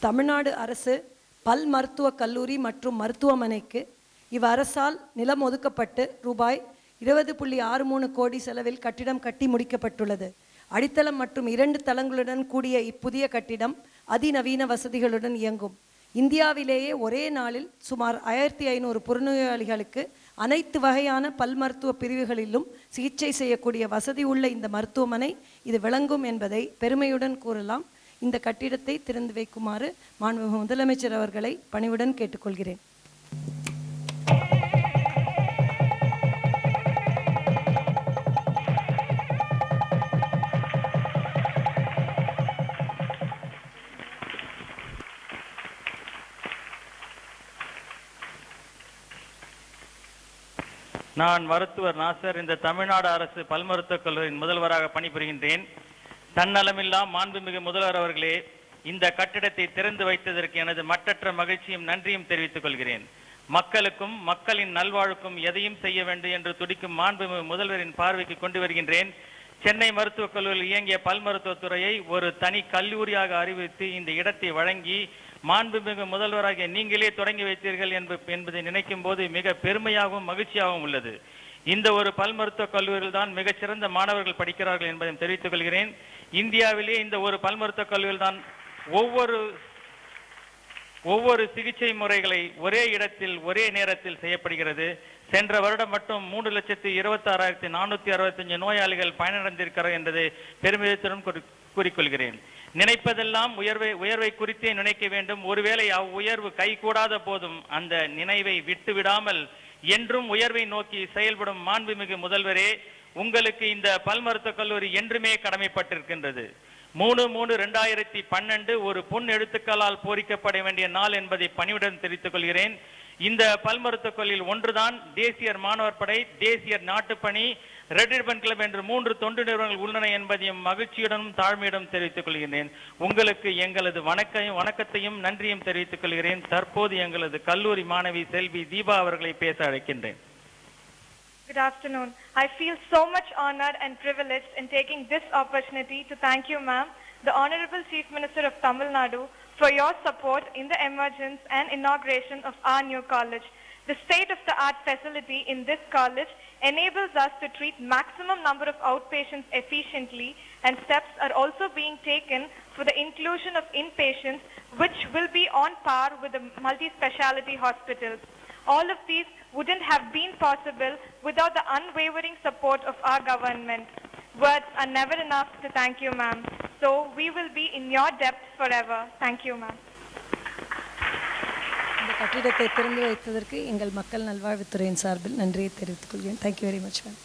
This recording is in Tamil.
தமிழ்நாடு அரசு பல் மருத்துவக் கல்லூரி மற்றும் மருத்துவமனைக்கு இவ்வரசால் நிலம் ஒதுக்கப்பட்டு ரூபாய் 20.63 கோடி செலவில் கட்டிடம் கட்டி முடிக்கப்பட்டுள்ளது. அடித்தளம் மற்றும் 2 தளங்களுடன் கூடிய இப்புதிய கட்டிடம் அதிநவீன வசதிகளுடன் இயங்கும். இந்தியாவிலேயே ஒரே நாளில் சுமார் 1500 புறநோயாளிகளுக்கு அனைத்து வகையான பல் மருத்துவ பிரிவுகளிலும் சிகிச்சை செய்யக்கூடிய வசதி உள்ள இந்த மருத்துவமனை இது விளங்கும் என்பதை பெருமையுடன் கூறலாம். இந்த கட்டிடத்தை திறந்து வைக்குமாறு மாண்புமிகு முதலமைச்சர் அவர்களை பணிவுடன் கேட்டுக்கொள்கிறேன். நான் மருத்துவர் நாசர். இந்த தமிழ்நாடு அரசு பல் மருத்துவக் கல்லூரியின் முதல்வராக பணிபுரிகின்றேன். தன்னலமில்லா மாண்புமிகு முதல்வர் அவர்களே, இந்த கட்டிடத்தை திறந்து வைத்ததற்கு எனது மட்டற்ற மகிழ்ச்சியும் நன்றியும் தெரிவித்துக் கொள்கிறேன். மக்களுக்கும் மக்களின் நல்வாழ்வுக்கும் எதையும் செய்ய வேண்டும் என்று துடிக்கும் மாண்புமிகு முதல்வரின் பார்வைக்கு கொண்டு வருகின்றேன். சென்னை மருத்துவக் கல்லூரியில் இயங்கிய பல் மருத்துவத்துறையை ஒரு தனி கல்லூரியாக அறிவித்து இந்த இடத்தை வழங்கி மாண்புமிகு முதல்வராகிய நீங்களே தொடங்கி வைத்தீர்கள் என்பதை நினைக்கும் போது மிக பெருமையாகவும் மகிழ்ச்சியாகவும் உள்ளது. இந்த ஒரு பல் மருத்துவக் கல்லூரியில் தான் மிகச்சிறந்த மாணவர்கள் படிக்கிறார்கள் என்பதை தெரிவித்துக் கொள்கிறேன். இந்தியாவிலே இந்த ஒரு பல் மருத்துவக் கல்லூரியில் தான் ஒவ்வொரு சிகிச்சை முறைகளை ஒரே இடத்தில் ஒரே நேரத்தில் செய்யப்படுகிறது. சென்ற வருடம் மட்டும் 3,26,465 நோயாளிகள் பயனடைந்திருக்கிறார் என்பதை பெருமிதத்துடன் கூறிக்கொள்கிறேன். நினைப்பதெல்லாம் உயர்வை குறித்தே நினைக்க வேண்டும். ஒருவேளை அவ்வுயர்வு கைகூடாத போதும் அந்த நினைவை விட்டு விடாமல் என்றும் உயர்வை நோக்கி செயல்படும் மாண்புமிகு முதல்வரே, உங்களுக்கு இந்த பல் மருத்துவக் கல்லூரி என்றுமே கடமைப்பட்டிருக்கின்றது. 3/3/2012 ஒரு பொன் எழுத்துக்களால் பொறிக்கப்பட வேண்டிய நாள் என்பதை பணிவுடன் தெரிவித்துக் கொள்கிறேன். இந்த பல் மருத்துவக் கல்லூரியில் ஒன்றுதான் தேசியர் மாணவர் படை, தேசியர் நாட்டுப்பணி, ரெட் ரிப்பன் கிளப் என்று 3 தொண்டு நிறுவனங்கள் உள்ளன என்பதையும் மகிழ்ச்சியுடனும் தாழ்மையுடன் தெரிவித்துக் கொள்கிறேன். உங்களுக்கு எங்களது வணக்கத்தையும் நன்றியும் தெரிவித்துக் கொள்கிறேன். தற்போது எங்களது கல்லூரி மாணவி செல்வி தீபா அவர்களை பேச அழைக்கின்றேன். Good afternoon. I feel so much honored and privileged in taking this opportunity to thank you, ma'am, the Honorable Chief Minister of Tamil Nadu, for your support in the emergence and inauguration of our new college. The state-of-the-art facility in this college enables us to treat maximum number of outpatients efficiently, and steps are also being taken for the inclusion of inpatients, which will be on par with the multi-speciality hospitals. All of these wouldn't have been possible without the unwavering support of our government. Words are never enough to thank you, ma'am. So we will be in your depth forever. Thank you, ma'am. இந்த கட்டிடத்தை திறந்து வைத்ததற்கு எங்கள் மக்கள் நல்வாழ்வுத்துறையின் சார்பில் நன்றியை தெரிவித்துக் கொள்கிறேன். Thank you very much, ma'am.